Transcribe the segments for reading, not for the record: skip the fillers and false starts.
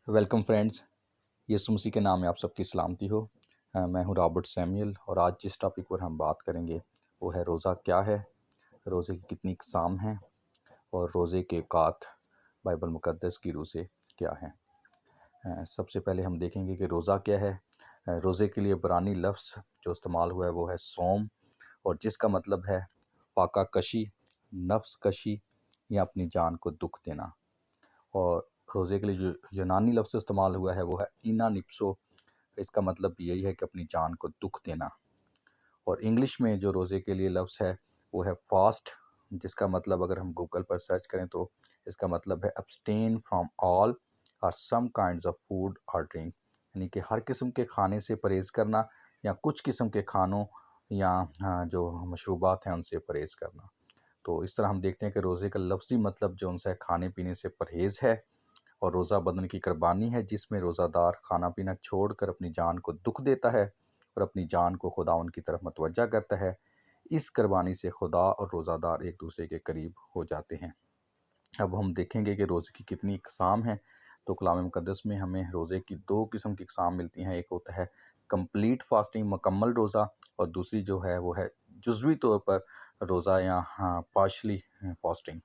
Welcome friends. यीशु मसीह के नाम में आप सबकी सलामती हो। मैं हूं रॉबर्ट सैमुअल और आज जिस टॉपिक पर हम बात करेंगे वो है रोज़ा क्या है, रोज़े की कितनी इकसाम हैं और रोज़े के औकात बाइबल मुकद्दस की रूह से क्या हैं। सबसे पहले हम देखेंगे कि रोज़ा क्या है। रोज़े के लिए इब्रानी लफ्ज़ जो इस्तेमाल हुआ है वो है सोम, और जिसका मतलब है फाका कशी, नफ्स कशी या अपनी जान को दुख देना। और रोज़े के लिए जो यूनानी लफ्ज़ इस्तेमाल हुआ है वो है इना निप्सो। इसका मतलब भी यही है कि अपनी जान को दुख देना। और इंग्लिश में जो रोज़े के लिए लफ्ज़ है वो है फास्ट, जिसका मतलब अगर हम गूगल पर सर्च करें तो इसका मतलब है अब्सटेन फ्रॉम ऑल और सम काइंड्स ऑफ फूड और ड्रिंक, यानी कि हर किस्म के खाने से परहेज़ करना या कुछ किस्म के खानों या जो मशरूबात हैं उनसे परहेज़ करना। तो इस तरह हम देखते हैं कि रोज़े का लफ्ज़ी मतलब जो उनसे खाने पीने से परहेज़ है, और रोज़ा बदन की कुर्बानी है जिसमें रोज़ादार खाना पीना छोड़कर अपनी जान को दुख देता है और अपनी जान को खुदावंद की तरफ मतवज्जा करता है। इस कुर्बानी से खुदा और रोज़ादार एक दूसरे के करीब हो जाते हैं। अब हम देखेंगे कि रोज़े की कितनी इकसाम हैं। तो कलाम मुक़द्दस में हमें रोज़े की दो किस्म की इकसाम मिलती हैं। एक होता है कंप्लीट फास्टिंग, मुकम्मल रोज़ा, और दूसरी जो है वो है जुज़वी तौर पर रोज़ा या पार्शली फास्टिंग।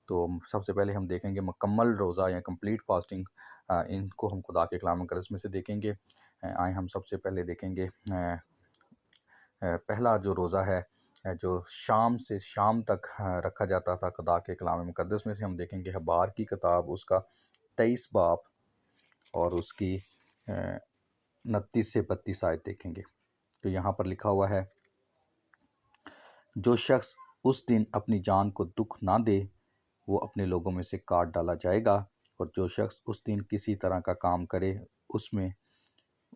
तो सबसे पहले हम देखेंगे मुकम्मल रोज़ा या कंप्लीट फास्टिंग। इनको हम खुदा के कलाम मुक़द्दस में से देखेंगे। आए हम सबसे पहले देखेंगे पहला जो रोज़ा है जो शाम से शाम तक रखा जाता था खुदा के कलाम मुक़द्दस में से। हम देखेंगे हबार की किताब उसका 23 बाब और उसकी 29 से 32 आयत देखेंगे। तो यहाँ पर लिखा हुआ है, जो शख्स उस दिन अपनी जान को दुख ना दे वो अपने लोगों में से काट डाला जाएगा, और जो शख्स उस दिन किसी तरह का काम करे उसमें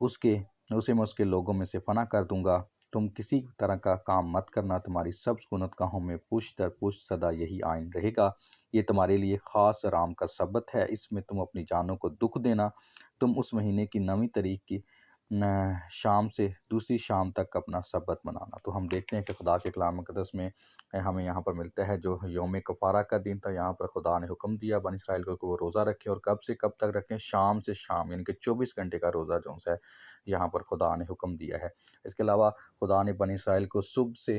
उसके उसे मैं उसके लोगों में से फना कर दूंगा। तुम किसी तरह का काम मत करना, तुम्हारी सब सुन्नतगाहों में पुश्त दर पुश्त सदा यही आइन रहेगा। ये तुम्हारे लिए ख़ास आराम का सबत है, इसमें तुम अपनी जानों को दुख देना। तुम उस महीने की 9वीं तारीख की शाम से दूसरी शाम तक अपना सबत मनाना। तो हम देखते हैं कि खुदा के कलाम मुक़द्दस में हमें यहाँ पर मिलता है जो यौम कफ़ारा का दिन था। यहाँ पर खुदा ने हुक्म दिया बनी इसराइल को कि वो रोज़ा रखें, और कब से कब तक रखें? शाम से शाम, यानी कि 24 घंटे का रोज़ा जो है यहाँ पर खुदा ने हुक्म दिया है। इसके अलावा खुदा ने बनी इसराइल को सुबह से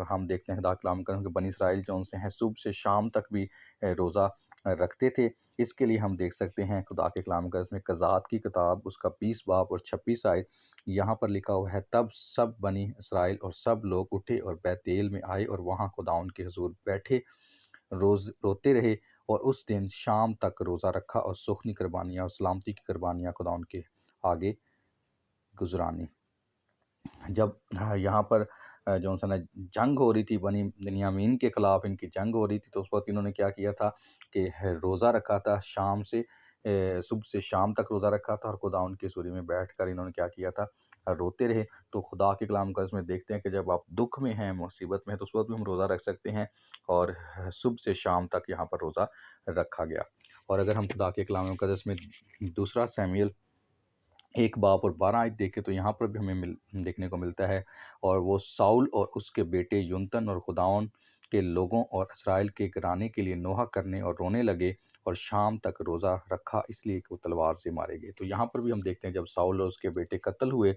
हम देखते हैं खुदा कलाम करें कि बनी इसराइल जो उनसे हैं सुबह से शाम तक भी रोज़ा रखते थे। इसके लिए हम देख सकते हैं खुदा के कलाम का इसमें कज़ात की किताब उसका 20 बाब और 26 आयत। यहाँ पर लिखा हुआ है, तब सब बनी इसराइल और सब लोग उठे और बैतेल में आए और वहाँ खुदा उनके हुजूर बैठे रोज़ रोते रहे, और उस दिन शाम तक रोज़ा रखा और सुखनी कुर्बानियाँ और सलामती की कुर्बानियाँ खुदा उनके आगे गुजरानी। जब यहाँ पर जो सा ना जंग हो रही थी, बनी बिन्यामीन के ख़िलाफ़ इनकी जंग हो रही थी, तो उस वक़्त इन्होंने क्या किया था कि रोज़ा रखा था शाम से सुबह से शाम तक रोज़ा रखा था, और खुदा उनकी सूरी में बैठकर इन्होंने क्या किया था, रोते रहे। तो खुदा के कलाम का इसमें देखते हैं कि जब आप दुःख में हैं, मुसीबत में हैं, तो उस वक़्त भी हम रोज़ा रख सकते हैं, और सुबह से शाम तक यहाँ पर रोज़ा रखा गया। और अगर हम खुदा के कलाम मुक़द्दस में दूसरा शमूएल 1 बाब और 12 आयत देखें तो यहाँ पर भी हमें देखने को मिलता है, और वो साउल और उसके बेटे युनतन और खुदावन के लोगों और इसराइल के घराने के लिए नोहा करने और रोने लगे, और शाम तक रोज़ा रखा इसलिए कि वो तलवार से मारे गए। तो यहाँ पर भी हम देखते हैं जब साउल और उसके बेटे कत्ल हुए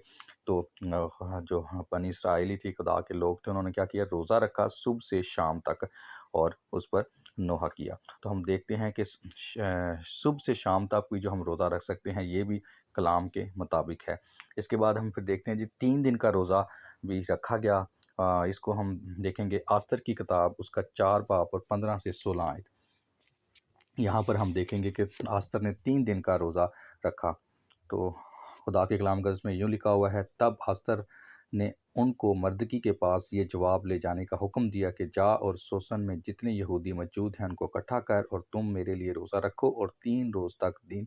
तो जो बनी इसराइली थी, खुदा के लोग थे, उन्होंने क्या किया, रोज़ा रखा सुबह से शाम तक और उस पर नोहा किया। तो हम देखते हैं कि सुबह से शाम तक भी जो हम रोज़ा रख सकते हैं ये भी कलाम के मुताबिक है। इसके बाद हम फिर देखते हैं जी 3 दिन का रोज़ा भी रखा गया। इसको हम देखेंगे आस्तर की किताब उसका 4 बाब और 15 से 16 आयत। यहाँ पर हम देखेंगे कि आस्तर ने 3 दिन का रोज़ा रखा। तो खुदा के कलाम का इसमें यूँ लिखा हुआ है, तब आस्तर ने उनको मर्दकी के पास ये जवाब ले जाने का हुक्म दिया कि जा और सोसन में जितने यहूदी मौजूद हैं उनको इकट्ठा कर, और तुम मेरे लिए रोज़ा रखो और 3 रोज़ तक दिन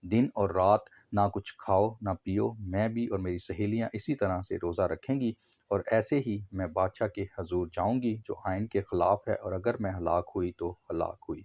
दिन और रात ना कुछ खाओ ना पियो। मैं भी और मेरी सहेलियां इसी तरह से रोज़ा रखेंगी, और ऐसे ही मैं बादशाह के हजूर जाऊंगी जो आइन के ख़िलाफ़ है, और अगर मैं हलाक हुई तो हलाक हुई।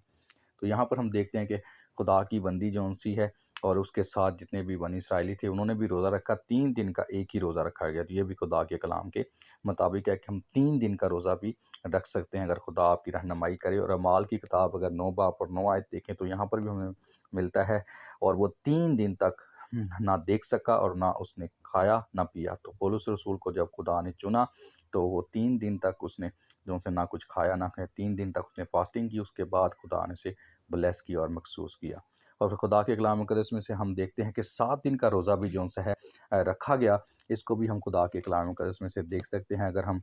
तो यहाँ पर हम देखते हैं कि खुदा की बंदी जो सी है और उसके साथ जितने भी बनी इसराइली थे उन्होंने भी रोज़ा रखा। 3 दिन का एक ही रोज़ा रखा गया। तो ये भी खुदा के कलाम के मुताबिक है कि हम 3 दिन का रोज़ा भी रख सकते हैं अगर खुदा आपकी रहनुमाई करे। और अमाल की किताब अगर 9 बाब और 9 आयत देखें तो यहाँ पर भी हमें मिलता है और वो 3 दिन तक ना देख सका और ना उसने खाया ना पिया। तो पौलुस रसूल को जब खुदा ने चुना तो वो 3 दिन तक उसने जो से ना कुछ खाया ना खाया, 3 दिन तक उसने फास्टिंग की। उसके बाद खुदा ने उसे ब्लेस किया और मखसूस किया। और फिर खुदा के कलाम मुक़द्दस में से हम देखते हैं कि 7 दिन का रोज़ा भी जो सा है रखा गया। इसको भी हम खुदा के कलाम मुक़द्दस में से देख सकते हैं। अगर हम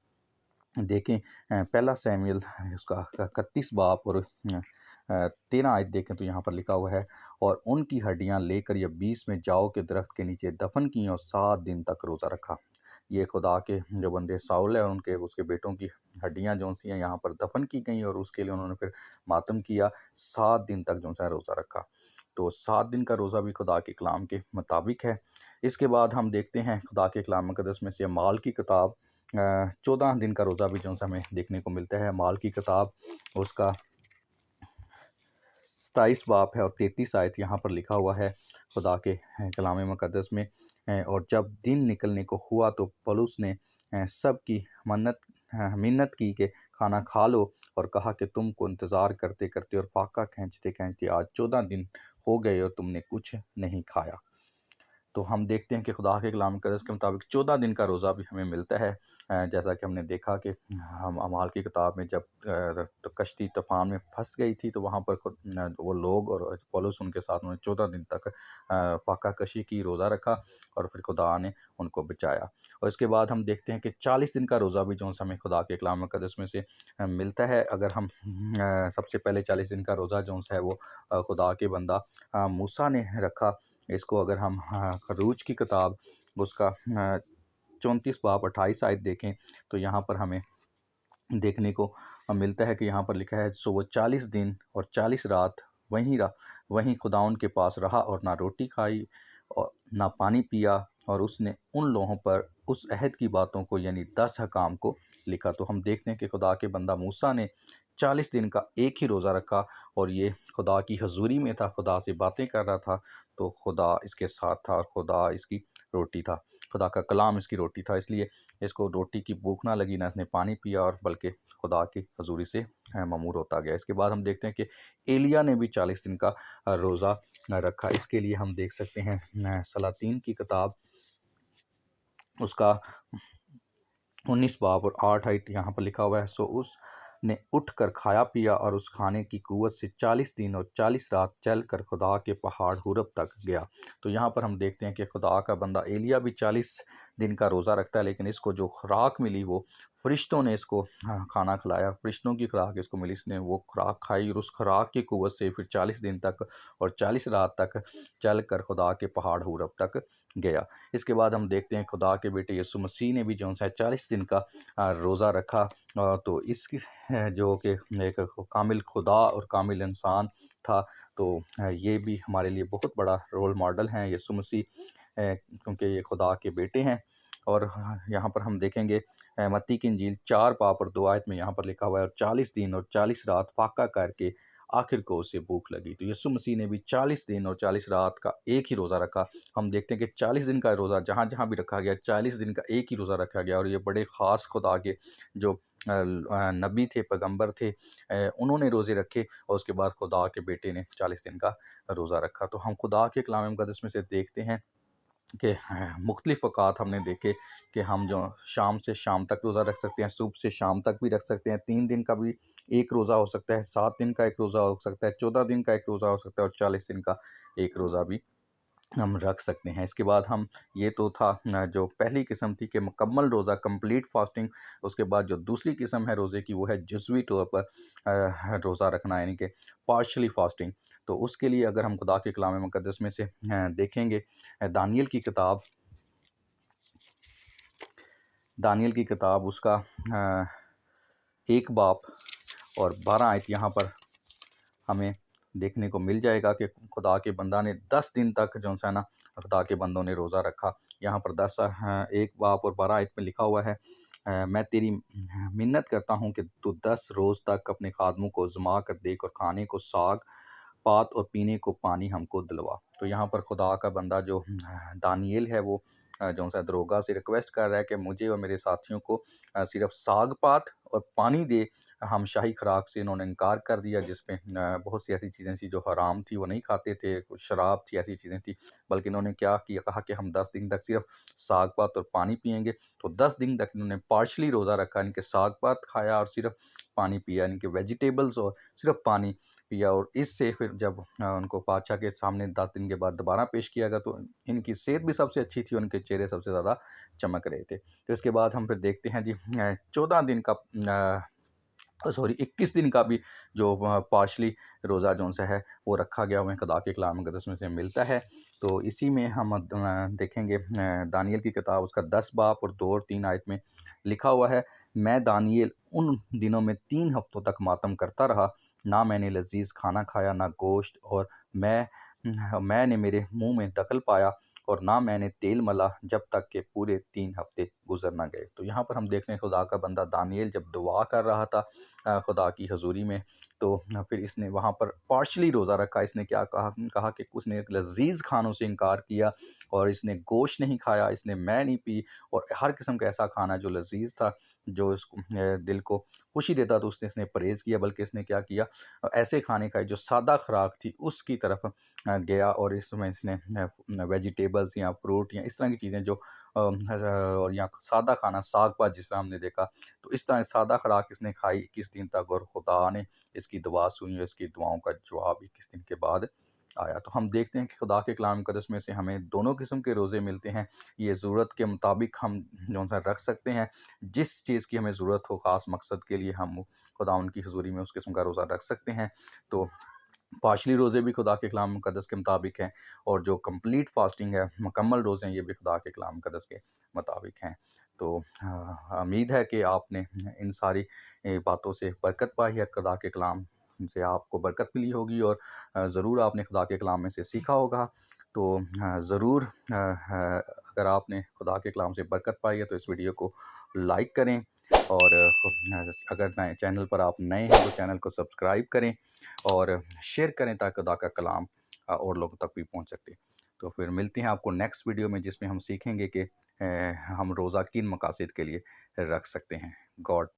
देखें पहला शमूएल उसका 31 बाब और 13 आयत देखें तो यहाँ पर लिखा हुआ है, और उनकी हड्डियाँ लेकर ये 20 में जाओ के दरख्त के नीचे दफन की और 7 दिन तक रोज़ा रखा। ये खुदा के जो बंदे साउल है उनके उसके बेटों की हड्डियाँ जो सी हैं यहाँ पर दफन की गई और उसके लिए उन्होंने फिर मातम किया, 7 दिन तक जो सा रोज़ा रखा। तो 7 दिन का रोज़ा भी खुदा के कलाम के मुताबिक है। इसके बाद हम देखते हैं खुदा के कलाम मुक़द्दस में से माल की किताब 14 दिन का रोज़ा भी जो सा हमें देखने को मिलता है। माल की किताब उसका 27 बाब है और 33 आयत यहाँ पर लिखा हुआ है खुदा के कलाम मुक़द्दस में। और जब दिन निकलने को हुआ तो पौलुस ने सब की मिन्नत की कि खाना खा लो, और कहा कि तुमको इंतज़ार करते करते और फाका खींचते खींचते आज 14 दिन हो गए और तुमने कुछ नहीं खाया। तो हम देखते हैं कि खुदा के कलाम मुक़द्दस के मुताबिक 14 दिन का रोज़ा भी हमें मिलता है। जैसा कि हमने देखा कि हम अमाल की किताब में जब तो कश्ती तूफ़ान में फँस गई थी, तो वहाँ पर खुद वो लोग और पौलुस उनके साथ उन्होंने 14 दिन तक फाका कशी की, रोज़ा रखा और फिर खुदा ने उनको बचाया। और इसके बाद हम देखते हैं कि 40 दिन का रोज़ा भी जो हमें खुदा के कलाम मुक़द्दस में से मिलता है। अगर हम सबसे पहले 40 दिन का रोज़ा जो है वो खुदा के बंदा मूसा ने रखा। इसको अगर हम खरूज की किताब उसका 34 बाब 28 आयत देखें तो यहाँ पर हमें देखने को मिलता है कि यहाँ पर लिखा है, सो वो 40 दिन और 40 रात वहीं खुदाउन के पास रहा और ना रोटी खाई और ना पानी पिया, और उसने उन लोगों पर उस अहद की बातों को यानी 10 हकाम को लिखा। तो हम देखते हैं कि खुदा के बंदा मूसा ने 40 दिन का एक ही रोज़ा रखा और ये खुदा की हजूरी में था, खुदा से बातें कर रहा था। तो खुदा इसके साथ था और खुदा इसकी रोटी था, खुदा का कलाम इसकी रोटी था। इसलिए इसको रोटी की भूख ना लगी, ना इसने पानी पिया, और बल्कि खुदा की हजूरी से ममूर होता गया। इसके बाद हम देखते हैं कि एलिया ने भी 40 दिन का रोज़ा रखा। इसके लिए हम देख सकते हैं सलातीन की किताब उसका 19 बाब और 8 आयत यहाँ पर लिखा हुआ है, सो उसने उठकर खाया पिया और उस खाने की कुव्वत से 40 दिन और 40 रात चल कर खुदा के पहाड़ हुरब तक गया। तो यहाँ पर हम देखते हैं कि खुदा का बंदा एलिया भी 40 दिन का रोज़ा रखता है, लेकिन इसको जो खुराक मिली वो फरिश्तों ने इसको खाना खिलाया, फरिश्तों की खुराक इसको मिली, इसने वो खुराक खाई और उस खुराक की कुव्वत से फिर 40 दिन तक और 40 रात तक चल कर खुदा के पहाड़ हुरब तक गया। इसके बाद हम देखते हैं खुदा के बेटे यीशु मसीह ने भी जो है 40 दिन का रोज़ा रखा। तो इसकी जो कि एक कामिल खुदा और कामिल इंसान था, तो ये भी हमारे लिए बहुत बड़ा रोल मॉडल हैं यीशु मसीह, क्योंकि ये खुदा के बेटे हैं। और यहाँ पर हम देखेंगे मत्ती की इंजील 4 बाब और 2 आयत में यहाँ पर लिखा हुआ है, और 40 दिन और 40 रात फाका करके आखिर को उसे भूख लगी। तो यीशु मसीह ने भी 40 दिन और 40 रात का एक ही रोज़ा रखा। हम देखते हैं कि 40 दिन का रोज़ा जहाँ भी रखा गया, 40 दिन का एक ही रोज़ा रखा गया, और ये बड़े ख़ास खुदा के जो नबी थे, पैगंबर थे, उन्होंने रोज़े रखे और उसके बाद खुदा के बेटे ने 40 दिन का रोज़ा रखा। तो हम खुदा के कलाम मुक़द्दस में से देखते हैं कि मुख्तलिफ़ औक़ात हमने देखे कि हम जो शाम से शाम तक रोज़ा रख सकते हैं, सुबह से शाम तक भी रख सकते हैं, 3 दिन का भी एक रोज़ा हो सकता है, 7 दिन का एक रोज़ा हो सकता है, 14 दिन का एक रोज़ा हो सकता है और 40 दिन का एक रोज़ा भी हम रख सकते हैं। इसके बाद हम ये तो था जो पहली किस्म थी कि मुकम्मल रोज़ा कंप्लीट फास्टिंग। उसके बाद जो दूसरी किस्म है रोज़े की वो है जुज़वी तौर पर रोज़ा रखना, यानी कि पार्शली फास्टिंग। तो उसके लिए अगर हम खुदा के कलाम मुक़द्दस में से देखेंगे दानियल की किताब उसका 1 बाब और 12 आयत यहाँ पर हमें देखने को मिल जाएगा कि खुदा के बंदा ने 10 दिन तक जो है ना खुदा के बंदों ने रोज़ा रखा। यहाँ पर 1 बाब और 12 आयत में लिखा हुआ है, मैं तेरी मिन्नत करता हूँ कि तू 10 रोज़ तक अपने खादमों को आज़मा कर देख और खाने को साग पात और पीने को पानी हमको दिलवा। तो यहाँ पर खुदा का बंदा जो दानियल है वो जो सा दरोगा से रिक्वेस्ट कर रहा है कि मुझे और मेरे साथियों को सिर्फ साग पात और पानी दे, हम शाही खुराक से इन्होंने इनकार कर दिया, जिसमें बहुत सी ऐसी चीज़ें थी जो हराम थी, वो नहीं खाते थे, कुछ शराब थी, ऐसी चीज़ें थी। बल्कि इन्होंने क्या किया, कहा कि हम 10 दिन तक सिर्फ़ साग-पात और पानी पिएँगे। तो 10 दिन तक इन्होंने पार्शली रोज़ा रखा, यानी कि साग-पात खाया और सिर्फ़ पानी पिया, यानी कि वेजिटेबल्स और सिर्फ़ पानी पिया। और इससे फिर जब उनको बादशाह के सामने 10 दिन के बाद दोबारा पेश किया गया, तो इनकी सेहत भी सबसे अच्छी थी, उनके चेहरे सबसे ज़्यादा चमक रहे थे। तो इसके बाद हम फिर देखते हैं जी 14 दिन का सॉरी 21 दिन का भी जो पार्शली रोज़ा जो-सा है वो रखा गया हमें खुदा के कलाम मुक़द्दस में से मिलता है। तो इसी में हम देखेंगे दानियल की किताब उसका 10 बाब और 2 और 3 आयत में लिखा हुआ है, मैं दानियल उन दिनों में 3 हफ़्तों तक मातम करता रहा, ना मैंने लज़ीज़ खाना खाया, ना गोश्त, और मैंने मेरे मुँह में दख़ल पाया, और ना मैंने तेल मला जब तक कि पूरे 3 हफ़्ते गुज़र ना गए। तो यहाँ पर हम देख रहे हैं खुदा का बंदा दानियल जब दुआ कर रहा था खुदा की हज़ूरी में, तो फिर इसने वहाँ पर पार्शली रोज़ा रखा। इसने क्या कहा, कहा कि उसने लज़ीज़ खानों से इनकार किया और इसने गोश्त नहीं खाया, इसने मैं नहीं पी, और हर किस्म का ऐसा खाना जो लज़ीज़ था, जो इसको दिल को खुशी देता, तो उसने इसने परहेज़ किया। बल्कि इसने क्या किया, ऐसे खाने खाए जो सादा खुराक थी उसकी तरफ गया, और इसमें इसने वेजिटेबल्स या फ्रूट या इस तरह की चीज़ें जो और या सादा खाना साग-पात जिस तरह हमने देखा, तो इस तरह सादा खुराक इसने खाई 21 दिन तक, और खुदा ने इसकी दुआ सुनी, और इसकी दुआओं का जवाब 21 दिन के बाद आया। तो हम देखते हैं कि खुदा के कलाम मुक़द्दस में से हमें दोनों किस्म के रोज़े मिलते हैं। ये ज़रूरत के मुताबिक हम जो-सा रख सकते हैं। जिस चीज़ की हमें ज़रूरत हो ख़ास मकसद के लिए, हम खुदावंद की हज़ूरी में उस किस्म का रोज़ा रख सकते हैं। तो पार्शली रोज़े भी खुदा के कलाम मुक़द्दस के मुताबिक हैं, और जो कंप्लीट फ़ास्टिंग है, मुकम्मल रोज़े हैं, ये भी खुदा के कलाम मुक़द्दस के मुताबिक हैं। तो उम्मीद है कि आपने इन सारी बातों से बरकत पाई है, खुदा के कलाम से आपको बरकत मिली होगी, और ज़रूर आपने खुदा के कलाम में से सीखा होगा। तो ज़रूर अगर आपने खुदा के कलाम से बरकत पाई है, तो इस वीडियो को लाइक करें, और अगर नए चैनल पर आप नए हैं तो चैनल को सब्सक्राइब करें और शेयर करें, ताकि खुदा का कलाम और लोगों तक भी पहुंच सके। तो फिर मिलते हैं आपको नेक्स्ट वीडियो में, जिसमें हम सीखेंगे कि हम रोज़ा किन मकासद के लिए रख सकते हैं। गॉड